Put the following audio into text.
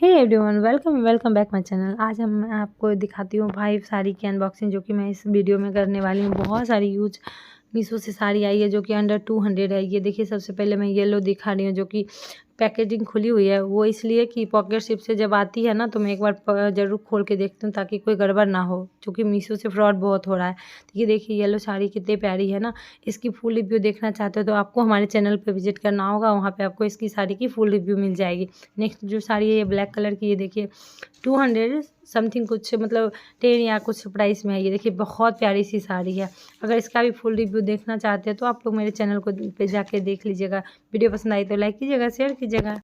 Hey everyone, welcome welcome back my channel. आज मैं आपको दिखाती हूँ 5 साड़ी की अनबॉक्सिंग, जो कि मैं इस वीडियो में करने वाली हूँ। बहुत सारी यूज मीशो से साड़ी आई है जो कि अंडर 200 है। ये देखिए, सबसे पहले मैं येलो दिखा रही हूँ जो कि पैकेजिंग खुली हुई है। वो इसलिए कि पॉकेट शिप से जब आती है ना, तो मैं एक बार ज़रूर खोल के देखती हूँ ताकि कोई गड़बड़ ना हो, क्योंकि मीशो से फ्रॉड बहुत हो रहा है। तो ये देखिए, येलो साड़ी कितनी प्यारी है ना। इसकी फुल रिव्यू देखना चाहते हो तो आपको हमारे चैनल पे विजिट करना होगा। वहाँ पे आपको इसकी साड़ी की फुल रिव्यू मिल जाएगी। नेक्स्ट जो साड़ी है ये ब्लैक कलर की, ये देखिए 200 समथिंग कुछ, मतलब 10 या कुछ प्राइस में है। ये देखिए, बहुत प्यारी सी साड़ी है। अगर इसका भी फुल रिव्यू देखना चाहते हैं तो आप लोग मेरे चैनल को पे जाके देख लीजिएगा। वीडियो पसंद आई तो लाइक कीजिएगा, शेयर कीजिएगा।